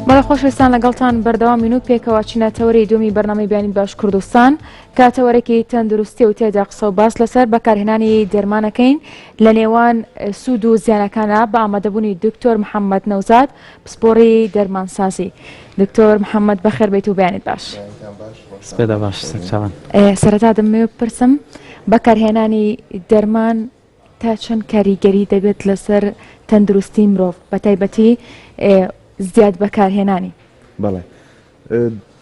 بەڵێ خۆشەویستان لەگەڵتان بەردەوامی و پێکەوە چینەتەوەری دومی بەرنامەی بیانی باش کوردستان کاتەوەرەێکی تەندروستی و تێدا قسە و باس لەسەر بەکارهێنانی دەرمانەکەین لە نێوان سوود و زیانەکانە بە ئامادەبوونی دکتۆر محەممەد نەوزاد پسپۆڕی دەرمانسازی. دکتۆر محەممەد بەخێر بیت و بیانیت باش. سپێدا باش سەرچاوان. سەرەتا دەمەوێت بپرسم بەکارهێنانی دەرمان تا چەند کاریگەری دەبێت لەسەر تەندروستی مرۆڤ بەتایبەتی زیاد بەکارهێنانی؟ بەڵێ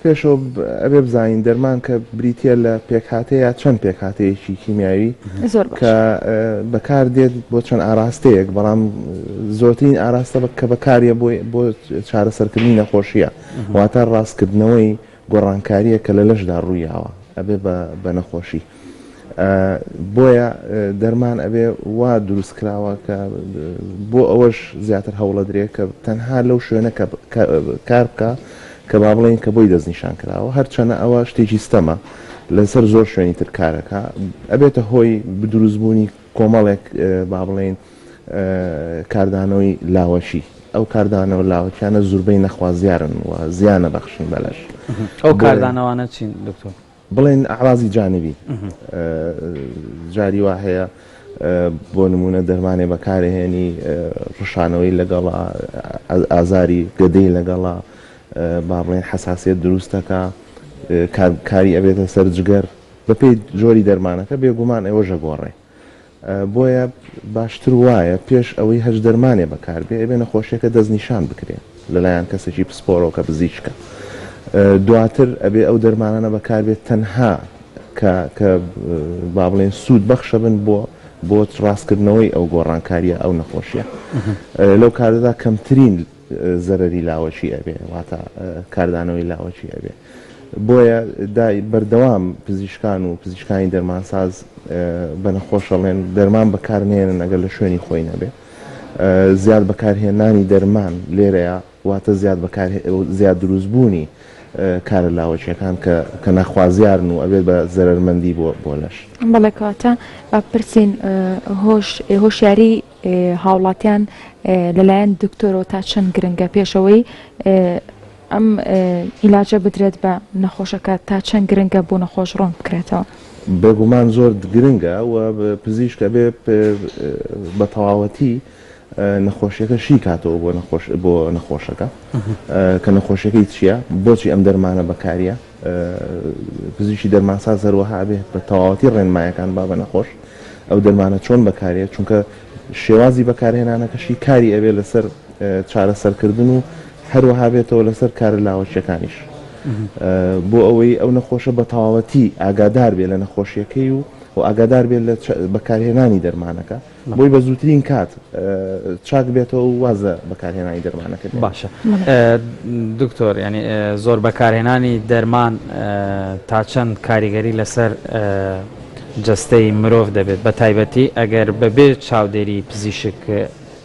پێشەوە ئەبێ بزانین دەرمان کە بریتە لە پێکهاتەیە چەند پێکهاتەیەکی کیمیاوی کە بەکار دێت بۆ چەند ئاراستەیەک، بەڵام زۆرترین ئاراستە کە بەکارە بۆ چارەسەرکردنی نەخۆشیە، واتە ڕاستکردنەوەی گۆڕانکاریە کە لە لەشدا ڕوویاوە ئەبێ بە نەخۆشی. بۆیە دەرمان ئەبێ وا دروست کراوە کە بۆ ئەوەش زیاتر هەوڵە درێ کە تەنها لەو شوێنە کار بکە کە با بڵێن کە بۆی دەستنیشان کراوە، هەرچەنە ئەوە شتێکی ستەمە لەسەر زۆر شوێنی تر کارەکە ئەبێتە هۆی بدروستبوونی کۆمەڵێک با بڵێن کاردانەوەی لاوەشی. ئەو کاردانەوە لاوەکیانە زوربەی نەخوازیارن و زیانە بەخشن بەلەش. ئەو کاردانەوانە چین دکتۆر؟ بڵێن ئاعرازی جانبی جاری وا هەیە، بۆ نمونە دەرمانێ بەکارهێنی ڕشانەوەی لەگەڵا ئازاری گەدەی لەگەڵا با بڵێن حەساسیت دروستەکە، کاری ئەبێتە سەر جگەر بە پێی جۆری دەرمانەکە بێگومان ئێوەژە گۆڕێ. بۆیە باشتر وایە پێش ئەوەی هەش دەرمانێ بەکاربێ ئەبێ نەخۆشیەکە دەستنیشان بکرێت لەلایەن کەسێکی پسپۆرەوە کە بزیشکە. دواتر ئەبێ ئەو دەرمانانە بەکاربێت تەنها کە با بڵێن سوود بەخشە بن بۆ ڕاستکردنەوەی ئەو گۆڕانکاریە ئەو نەخۆشیە. لەو کاردا کەمترین زەرەری لاوەچی ئەبێ، واتە کاردانەوەی لاوەچی ئەبێ. بۆیە بەردەوام پزیشکان و پزیشکانی دەرمانساز بە نەخۆشەڵێن دەرمان بەکارنێنن ئەگەر لە شوێنی خۆی نەبێ. زیاد بەکارهێنانی دەرمان لێرەیە واتە زیاد دروستبوونی کارە لاوەچیەکان کە نەخوازیارن و ئەبێت بە زەرمەندی بۆ لەش. بەڵێ کەواتە بپرسین هۆشیاری هاوڵاتیان لەلایەن دکتۆرەوە تا چەند گرنگە پێشەوەی ئەم ئیلاجە بدرێت بە نەخۆشەکە تا چەند گرنگە بۆ نەخۆش ڕۆن بکرێتەوە؟ بێگومان زۆر گرنگە و پزیشکە بێ بە تەواوەتی نەخۆشیەکە شی کاتەوە بۆ نەخۆشەکە کە نەخۆشیەکەی چییە، بۆچی ئەم دەرمانە بەکاریە. پزیشکی دەرمانساز هەروەها بێت بە تەواوەتی ڕێنمایەکان با بە نەخۆش ئەو دەرمانە چۆن بەکارێت، چونکە شێوازی بەکارهێنانەکەشی کاری ئەوێ لەسەر چارەسەرکردن و هەروەها بێتەوە لەسەر کارە لاوەچیەکانیش بۆ ئەوەی ئەو نەخۆشە بە تەواوەتی ئاگادار بێت لە نەخۆشیەکەی و ئاگادار بێت لە بەکارهێنانی دەرمانەکە بۆی بە زووترین کات چاک بێتەوە و وازە بەکارهێنانی دەرمانەکە. باشە دکتۆر، ینی زۆر بەکارهێنانی دەرمان تا چەند کاریگەری لەسەر جەستەی مرۆڤ دەبێت، بە تایبەتی ئەگەر بەبێ چاودێری پزیشک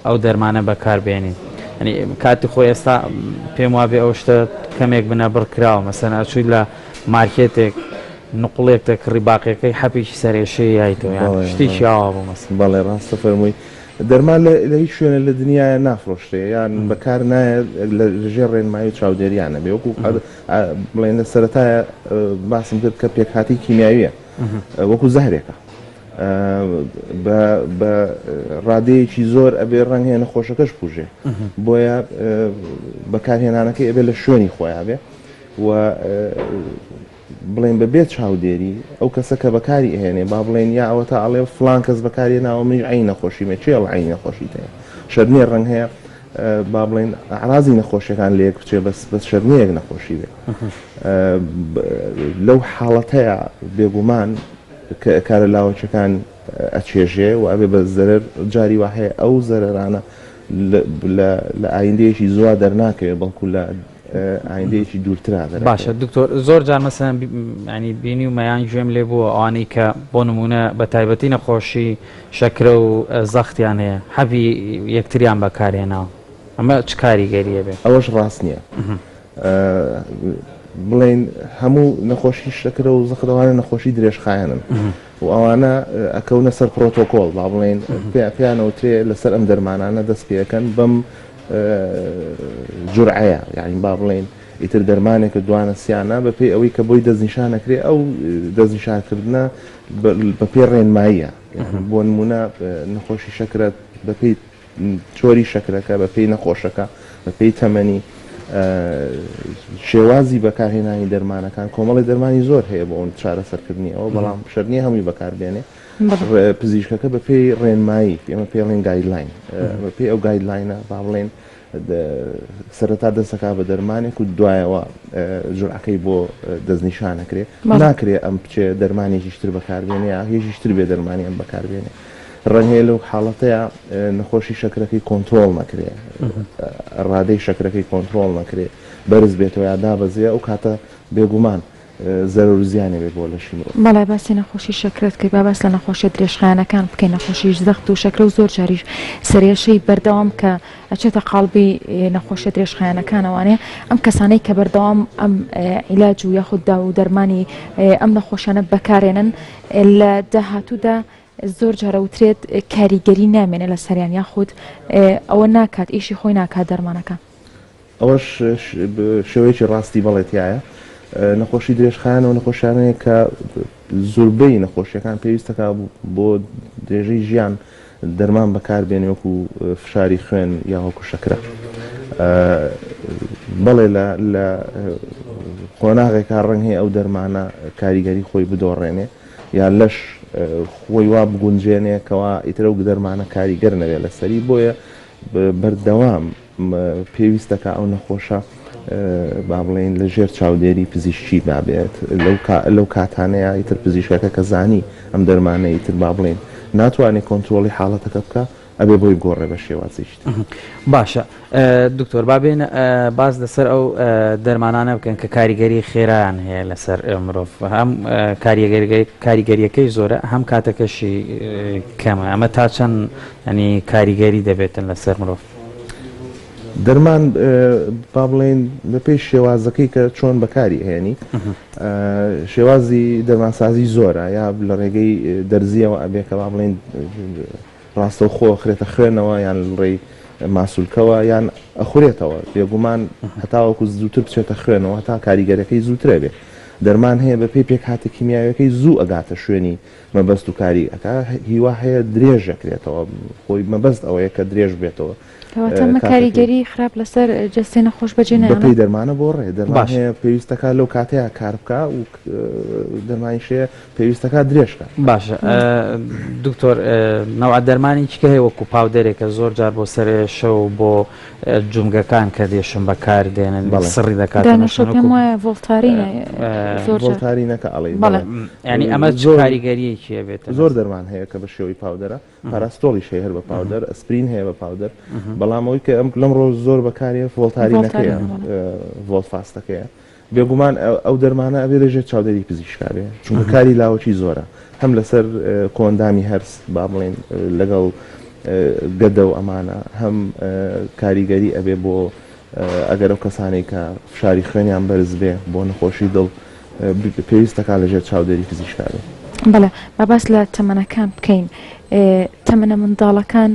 ئەو دەرمانە بەکاربێنین. ینی کاتی خۆی ئێستا پێم وابێ ئەو شتە کەمێک بنە بڕکراوە، مەسەن ئەچووی لە مارکێتێک نقڵێک ڕیباقیەکەی حەپێکی سەرێشەیە یایتەوە شتێکی ئاوا بۆ مەسن. بەڵێ ڕاستە فەرمووی دەرمان لە هیچ شوێنە لە دنیاە نافرۆشتێ یان بەکار نایە لەژێر ڕێنمایی و چاودێریانە بێ. وەکو بڵێنە سەرەتایە باسم کرد کە پێکهاتی کیمیاویە وەکو زەهرێکە بە ڕادەیەکی زۆر ئەبێ ڕەنگهێ نەخۆشەکەش پوژێ، بۆیە بەکارهێنانەکەی ئەبێ لە شوێنی خۆیان بێ و بڵێن بەبێت چاودێری ئەو کەسە کە بەکاری ئەهێنێ با بڵێن یا ئەوە تا ئەڵێ فلان کەس بەکاری ناوە من عین نەخۆشی مێ چێڵ عین نەخۆشی تەیە شەرنێ ڕەنگ هەیە با بڵێن ئەعرازی نەخۆشیەکان لێک بچێ بەس شەرنەیەک نەخۆشی بێ. لەو حاڵەتەیە بێگومان کارە لاوەچەکان ئەچێژێ و ئەبێ بە زەرەر جاری وا هەیە ئەو زەرەرانە لە ئایندەیەکی زۆر دەرناکەوێت بەڵکو لە ئایندەیەکی دوورترا. باشە دکتۆر، زۆر جار مەسەن ینی بینی و مەیان گوێم لێ بووە ئەوانەی کە بۆ نمونە بە تایبەتی نەخۆشی شەکرە و زەختیان هەیە حەبی یەکتریان بەکارهێناوە، ئەمە چ کاریگەریە بێت؟ ئەوەش ڕاست نییە. بڵێن هەموو نەخۆشی شەکرە و زەختەوانە نەخۆشی درێژخایەنن و ئەوانە ئەکەونە سەر پرۆتۆکۆڵ با بڵێن پێیانەوترێ لەسەر ئەم دەرمانانە دەست پێەکەن بەم جورعەیە یعنی با بڵێن ئیتر دەرمانێکە دوانە سیانە بە پێی ئەوەی کە بۆی دەستنیشانەکرێ ئەو دەستنیشانکردنە بە پێی ڕێنماییە بۆ نمونە نەخۆشی شەکرەت بە پێی چۆری شەکرەکە بە پێی نەخۆشەکە بە پێی تەمەنی شێوازی بەکارهێنانی دەرمانەکان کۆمەڵی دەرمانی زۆر هەیە بۆ ئەوەن چارەسەرکردنی ئەوە بەڵام شەرنی هەمووی بەکاربێنێ پزیشکەکە بە پێی ڕێنمایی ئێمە پێڵێن گایدلاین بە پێی ئەو گایدلاینە با بڵێن سەرەتا دەستەکە بە دەرمانێک و دوایەوە جورعەکەی بۆ دەستنیشانەکرێ ناکرێ ئەم بچێ دەرمانێکیشتر بەکاربێنێ یا هێزیشتر بێ دەرمانی ئەم بەکاربێنێ ڕەنگە لەو حاڵەتەیە نەخۆشی شەکرەکەی کۆنتترۆل نەکرێ ڕادەی شەکرەکەی کۆنتترۆل نەکرێ بەرز بێتەوە یا دابەزیە ئەو کاتە بێگومان زەرور زیانێ بێ بۆ لەشی مرۆڤ. بەڵای باسی نەخۆشی شەکرەت کرد با باس لە نەخۆشیە درێژخایەنەکان بکەین نەخۆشی زەخت و شەکرە و زۆر جاریش سەرێشەی بەردەوام کە ئەچێتە قاڵبی نەخۆشیە درێژخایەنەکانەوانێ ئەم کەسانەی کە بەردەوام ئەم عیلاج و یاخوددا و دەرمانی ئەم نەخۆشانە بەکارێنن لە داهاتوودا زۆر جارەوترێت کاریگەری نامێنێ لە سەریان یاخود ئەوە ناکات ئیشی خۆی ناکات دەرمانەکە. ئەوەش شێوەیەکی ڕاستی بەڵێتیایە نەخۆشی درێژخایەن و نەخۆشیانەیە کە زۆربەی نەخۆشیەکان پێویستەکە بۆ درێژەی ژیان دەرمان بەکاربێنێ وەکو فشاری خوێن یا وەکو شەکرە بەڵێ لە قۆناغێکا ڕەنگ هەیە ئەو دەرمانە کاریگەری خۆی بدۆڕێنێ یا لەش خۆی وا بگونجێنێ کەوا ئیترە و دەرمانە کاریگەر نەوێت لەسەری بۆیە بەردەوام پێویستەکە ئەو نەخۆشە با بڵێن لە ژێر چاودێری پزیشکی بابێت لەو کاتانەیە ئیتر پزیشکەکە کە زانی ئەم دەرمانە ئیتر با بڵێن ناتوانێت کۆنتترۆلی حاڵەتەکە بکە ئەبێ بۆی گۆڕێ بە شێوازیشت. باشە دکتۆر بابێن باز لەسەر ئەو دەرمانانە بکەن کە کاریگەری خێرایان هەیە لەسەر مرۆڤ هەم کاریگەریەکەی زۆرە هەم کاتەکەشی کەمە ئەمە تا چەند ینی کاریگەری دەبێتن لەسەر مرۆڤ. دەرمان با بڵێن بە پێی شێوازەکەی کە چۆن بەکاری هێنی شێوازی دەرمانسازی زۆرە یا لە ڕێگەی دەرزیەوە ئەبێ کە با بڵێن ڕاستە خۆ خرێتە خوێنەوە یان ڕێی ماسوولکەوە یان ئەخورێتەوە بێگومان هەتاوەکو زووتر بچێتە خوێنەوە تا کاریگەرەکەی زووترە بێ دەرمان هەیە بە پێی پێک هاتە کیمیاوەکەی زوو ئەگاتە شوێنی مەبەست و کاری ئەکا هیوا هەیە درێژەکرێتەوە خۆی مەبەست ئەوەیە کە درێژ بێتەوە کەواتە کاریگەری خراپ لەسەر جەستەی نەخۆش بەجێ بەپێی دەرمانە بۆ ڕێ دەرمان هەیە پێویستەکە لەو کاتەیە کار بکە و دەرمانیشەیە پێویستەکە درێژکە. باشە دکتۆر نەوع دەرمانی چکە هەیە وەکو پاودەرێکە زۆر جار بۆ سەر شەو بۆ جومگەکان کە دێشم بەکار دێنن سڕی دەکاتم وایە ڤۆڵتارینەکە ئەڵێ ینی ئەمە کاریگەریەکیە بێت زۆر دەرمان هەیە کە بە شێوەی پاودەرە پاراستۆڵیش هەیە هەر بە پاودەر ئەسپرین هەیە بە پاودەر بەڵام ئەوەی کە لەمڕۆ زۆر بەکارێ ڤۆڵتارینەکەیە ڤۆڵفاستەکەیە بێگومان ئەو دەرمانە ئەبێ لەژێر چاودێری پزیشکابێ چونکە کاری لاوەکی زۆرە هەم لەسەر کۆندامی هەرس با بڵێن لەگەڵ گەدە و ئەمانە هەم کاریگەری ئەبێ بۆ ئەگەر ئەو کەسانێک کە فشاری خوێنیان بەرز بێ بۆ نەخۆشی دڵ پێویستەکە لەژێر چاودێری پزیشکابێ. بەڵێ باس لە تەمەنەکان بکەین تەمەنە منداڵەکان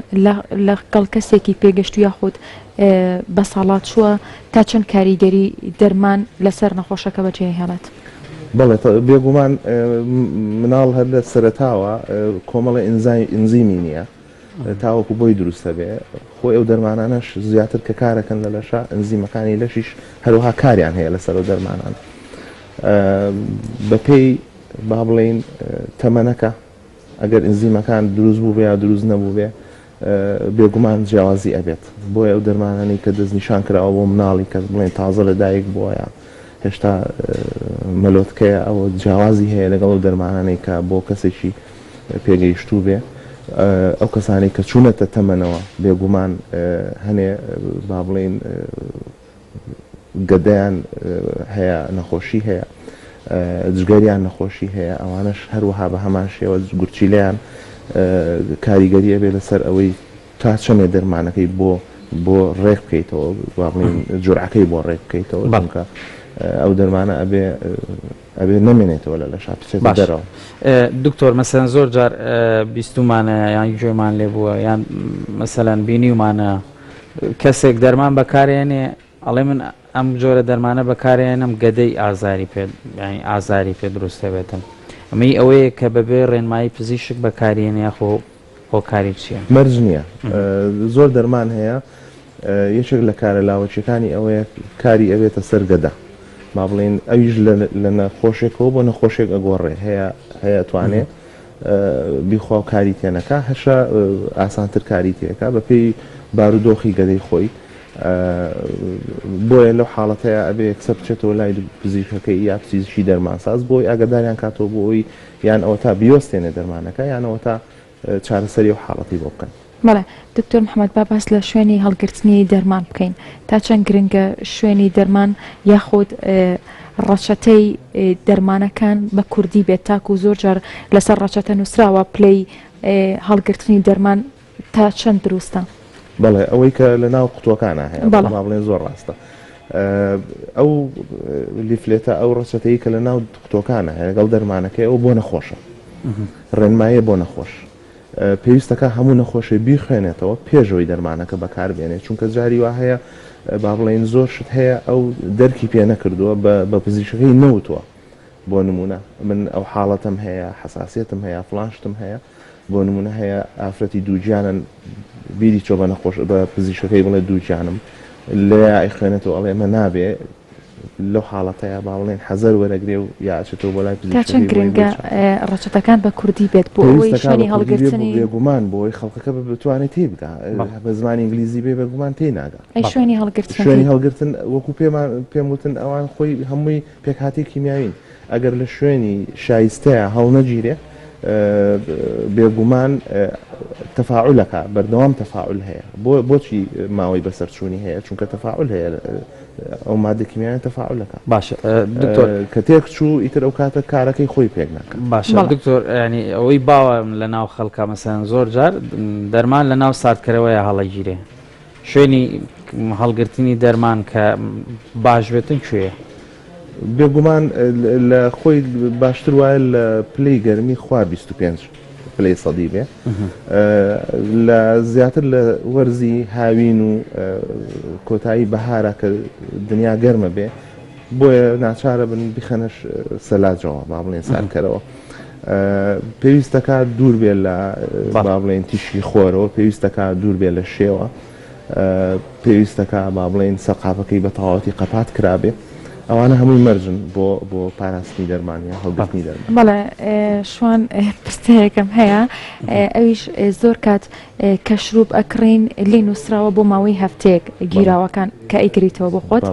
لەگەڵ کەسێکی پێگەشت و یاخود بە ساڵات چووە تا چەند کاریگەری دەرمان لەسەر نەخۆشەکە بەجێ هێڵێت. بەڵێ بێگومان مناڵ هەر لە سەرەتاوە کۆمەڵە ئینزیمی نییە تاوەکو بۆی دروستە بێ خۆی ئەو دەرمانانەش زیاتر کە کارەکەن لە لەشە ئەنزیمەکانی لەشیش هەروەها کاریان هەیە لەسەر ئەو دەرمانان بەپێی با بڵێن تەمەنەکە ئەگەر ئەنزیمەکان دروست بوو بێ یا دروست نەبوو بێ بێگومان جیاوازی ئەبێت بۆیە ئەو دەرمانانی کە دەستنیشان کراوە بۆ مناڵی کە بڵێن تازە لە دایک بووە هێشتا مەلۆتکەیە ئەوە جیاوازی هەیە لەگەڵ ئەو دەرمانانەی کە بۆ کەسێکی پێگەیشتوو بێ ئەو کەسانی کە چوونەتە تەمەنەوە بێگومان هەنێ با بڵێن گەدەیان هەیە نەخۆشی هەیە جگەریان نەخۆشی هەیە ئەوانش هەروەها بە هەمان شێوە گورچیلیان کاریگەریە بێ لەسەر ئەوەی تا چەندێ دەرمانەکەی بۆ ڕێک بکەیتەوە باڵین جورعەکەی بۆ ڕێک بکەیتەوە بەڵکە ئەو دەرمانە ئەبێ نەمێنێتەوە لە لەشا بچێت دەرەوە. دکتۆر مەسەن زۆر جار بیستومانە یان گوێمان لێ بووە یان مەسەلەن بینیومانە کەسێک دەرمان بەکارێنێ ئەڵێ من ئەم جۆرە دەرمانە بەکارێنم گەدەی ئازاری پێ ئازاری پێ دروستە بێتم ئەمەی ئەوەیە کە بەبێ ڕێنمایی پزیشک بەکارێنێ خۆ هۆکاری چییە؟ مەرج نییە زۆر دەرمان هەیە یەکێک لە کارە لاوەچەکانی ئەوەیە کاری ئەوێتە سەرگەدا ما بڵێن ئەویش لە نەخۆشێکەوە بۆ نەخۆشێک ئەگۆڕێ هەیە توانێت بیخوا و کاری تێنەکە هەشە ئاسانتر کاری تێەکە بە پێی بارودۆخی گەدەی خۆی بۆیە لەو حاڵەتەیە ئەبێ یەکسەر بچێتەوە لای پزیشکەکەی یا پزیشکی دەرمانساز بۆی ئاگداریان کاتەوە بۆ ئەوی یان ئەوە تا بیۆستێنێ دەرمانەکە یانەوە تا چارەسەری و حاڵەتی بۆ بکەن. بەڵێ دکتۆر محەممەد باس لە شوێنی هەڵگرتنی دەرمان بکەین تا چەند گرنگە شوێنی دەرمان یاخود ڕەچەتەی دەرمانەکان بە کوردی بێت تاکو و زۆر جار لەسەر ڕەچەتە نووسراوە پلەی هەڵگرتنی دەرمان تا چەند دروستە؟ بەڵێ ئەوەی کە لە ناو قوتوەکانە هەیە بڵێن زۆر ڕاستە ئەو لیفلێتە ئەو ڕەچەتەی کە لە ناو قوتوەکانە هەیە لەگەڵ دەرمانەکەی ئەو بۆ نەخۆشە ڕێنمایە بۆ نەخۆش پێویستەکە هەموو نەخۆشی بیخوێنێتەوە پێشەوەی دەرمانەکە بەکاربێنێت چونکە جاری وا هەیە با بڵێن زۆر شت هەیە ئەو دەرکی پێ نەکردووە بە پزیشکەکەی نەوتووە بۆ نمونە من ئەو حاڵەتم هەیە حساسیتم هەیە فلانشتم هەیە بۆ نمونە هەیە ئافرەتی دووجیانن بیری چۆ بە نەخۆش بە پزیشکەکەی بڵێ دووجیانم لێ ئەیخوێنێتەوە ئەڵێ ئێمە نابێ لەو حاڵەتەیە با بڵێن حەزەر وەرەگرێ و یاچێتەوە بۆ لای تا چەند گرنگە ڕەچەتەکان بە کوردی بێت بۆ ئەوەی شوێنی هەڵگرتنی بێگومان بۆی خەڵکەکە بتوانێت تێ بکە بە زمانی ئینگلیزی بێ بێگومان تێ ناگا شوێنی هەڵگرتن شوێنی هەڵگرتن وەکو پێم وتن ئەوان خۆی هەمووی پێکهاتی کیمیاوین ئەگەر لە شوێنی شایستەیە هەڵ نەگیرێ بێگومان تەفاعولەکە بەردەوام تەفاعول هەیە بۆچی ماوەی بەسەرچوونی هەیە چونکە تەفاعول هەیە ئەو مادە کیمیایان تەفاعولەکە باشە دکتۆر کە تێک چوو ئیتر ئەو کاتە کارەکەی خۆی پێک ناکە باشە دکتۆر ینی ئەوەی باوە لە ناو خەڵکە مەسەن زۆر جار دەرمان لە ناو ساردکەرەوەیە هەڵەگیرێ شوێنی هەڵگرتنی دەرمان کە باش بێتن کوێیە بێگومان لە خۆی باشتر وایە لە پلەی گەرمی خوار 25 پلەی سەدی بێ لە زیاتر لە وەرزی هاوین و کۆتایی بەهارە کە دنیا گەرمە بێ بۆیە ناچارە بن بخەنەش سەلاجەوە با بڵێن سارکەرەوە پێویستەکە دوور بێ لە با بڵێن تیشکی خۆرەوە پێویستەکە دوور بێ لە شێوە پێویستەکە با بڵێن سەقاپەکەی بە تەواوەتی قەپات کرابێ ئەوانە هەمووی مەرجن بۆ پاراستنی دەرمانیە هەڵگرتنی دەرمان بەڵێ شوان پرسیارێکم هەیە ئەویش زۆر کات کە شروب ئەکڕین لێ نووسراوە بۆ ماوەی هەفتەیەک گیراوەکان کە ئەیگریتەوە بۆ خۆت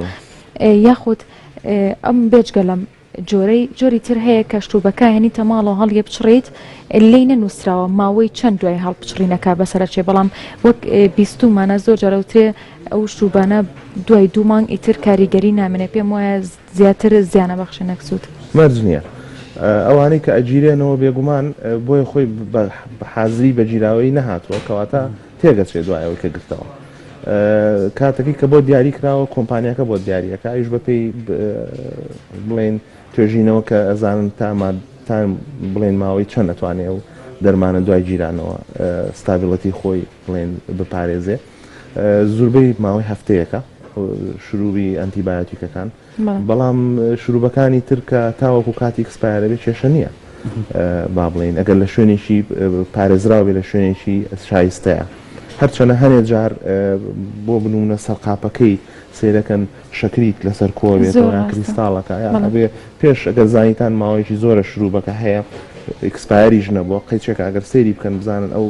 یاخود ئەم بێجگەلم جۆری تر هەیە کە شروبەکە هێنی تەماڵەوە هەڵیە بچڕیت لێ نەنووسراوە ماوەی چەند دوای هەڵبچڕینەکە بەسەرچێ بەڵام وەک بیستومانە زۆر جارەوترێ ئەو شروبانە دوای 2 مانگ ئیتر کاریگەری نامێنێ پێم وایە زیاتر زیانە بەخشە نەکسوت مەرج نییە ئەوانەی کە ئەگیرێنەوە بێگومان بۆی خۆی بە حازری بە گیراوەی نەهاتووە کەواتە تێگەچێت دوایەوەی کە گرتەوە کاتێکی کە بۆ دیاری کراوە کۆمپانیەکە بۆ دیاریەکە ئەویش بەپێی بڵێن توێژینەوە کە ئەزانن تا بڵێن ماوەی چەند نەتوانێ و دەرمانە دوای گیرانەوە ستابیڵەتی خۆی بڵێن بپارێزێ زۆربەی ماوەی هەفتەیەەکە شروعی ئەنتیبایۆتیکەکان بەڵام شروبەکانی ترکە تاوەکو کاتی ئەکسپایرە بێ کێشە نییە با بڵێن ئەگەر لە شوێنێکی پارێزراوێ لە شوێنێکی شایستەیە هەرچەنە هەنێ جار بۆ بنوونە سەرقاپەکەی سیرەکەن شەکریت لەسەر کۆ بێتەوە یان کریستاڵەکە بێ پێش ئەگەر زانیتان ماوەیەکی زۆرە شروبەکە هەیە ئەکسپایریش نەبووە قەیچێکە ئەگەر سەیری بکەن بزانن ئەو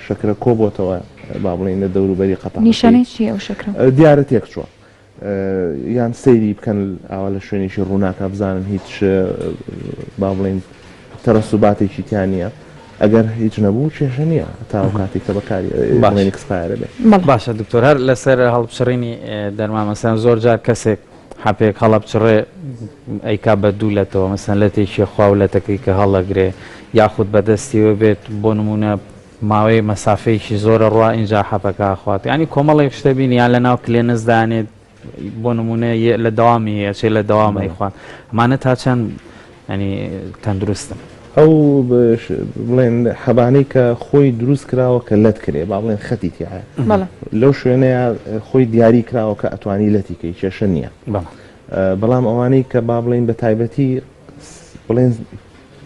شەکرە کۆ بۆتەوە با بڵێن لە دەوروبەری قەپە نیشانەی چیە ئەو شەکرە دیارە تێک چووە یان سەیری بکەن ئاوا لە شوێنێکی ڕووناکە بزانن هیچ با بڵێن تەرەسوباتێکی تیان نییە ئەگەر هیچ نەبوو کێشە نییە تا کاتێک کە بەکاری ئەکسپایرە بێ باشە دکتۆر هەر لەسەر هەڵبچڕینی دەرمان مەسەن زۆر جار کەسێک حەپێک هەڵە بچڕێ ئەیکا بە دوولەتەوە مەسەن لە تێکی خواولەتەکەی کە هەڵەگرێ یاخود بەدەستیەوە بێت بۆ نمونە ماوەی مەسافەیەکی زۆرە ڕوا اینجا حەپەکە خوات ینی کۆمەڵێک شتە بینی یان لە ناو کلێنزدانێت بۆ نمونە لە دەوامی هەیە چێ لە دەوامەی خوات ئەمانە تا چەند ینی تەندروستن ئەو بڵێن حەبانەی کە خۆی دروست کراوە کە لەت کرێ با بڵێن خەتی تیاە بەڵێ لەو شوێنەیە خۆی دیاری کراوە کە ئەتوانی لەتیکەی کێشە نییە بەڵام ئەوانەی کە با بڵێن بە تایبەتی بڵێن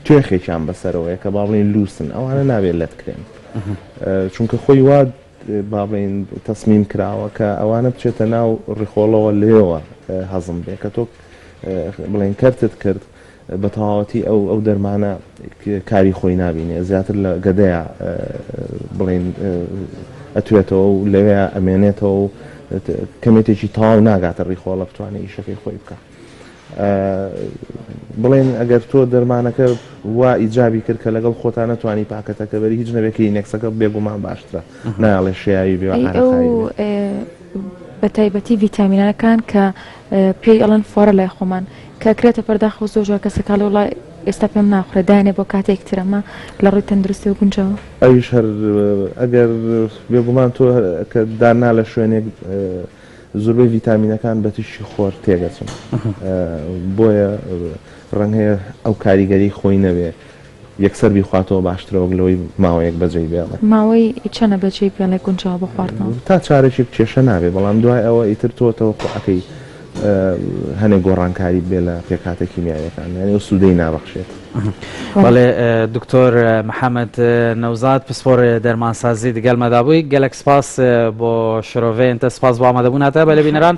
توێخێکیان بەسەرەوەیە کە با بڵێن لووسن ئەوانە نابێت لەت کرێن چونکە خۆی وا با بڵێن تەسمیم کراوە کە ئەوانە بچێتە ناو ڕیخۆڵەوە لێەوە هەزم بێ کە تۆ بڵێن کەرتت کرد بە تەواوەتی ئەو دەرمانە کاری خۆی نبینێ زیاتر لە گەدەیە بڵێن ئەتوێتەوە و لەوێ ئەمێنێتەوە و کەمێتێکی تەواو ناگاتە ڕیخۆڵە بتوانێت ئیشەکەی خۆی بکە بڵێن ئەگەر تۆ دەرمانەکە وا ئیجابی کرد کە لەگەڵ خۆتان نەتوانی پاکەتەکە بەری هیچ نەبێکی نێکسەکە بێگومان باشترە ناڵێ شیاوی بێ بە تایبەتی ڤیتامینەکان کە پێی ئەڵەن فۆرە لای خۆمان کە کرێتە پەرداخ و زۆر کەسەکە لە وڵای ئێستا پێم ناخورە دایانێ بۆ کاتێک ترەمە لە ڕووی تەندروستی و گونجەوە ئەویش هەر ئەگەر بێگومان تۆ کە دانا لە شوێنێک زۆربەی ڤیتامینەکان بە تووشی خۆر تێگەچن بۆیە ڕەنگ هەیە ئەو کاریگەری خۆی نەبێ یەکسەر بیخواتەوە باشترەوە لەوەی ماوەیەک بەجێی بێڵێ ماوەی چەنە بەجێی پێڵێ گونجەوە بۆ خواردنەوە تا چارێکی کێشە نابێ بەڵام دوای ئەوە ئیتر تۆتەوە خۆعەکەی هەنێک گۆڕانکاری بێ لە پێکاتە کیمیاویەکان یعنی ئەو سوودەی نابەخشێت بەڵێ دکتۆر محەممەد نەوزاد پسپۆر دەرمانسازی دەگەڵمەدا بووی گەلک سپاس بۆ شرۆڤێن تە سپاس بۆ ئامادەبووناتە بە لە بینەران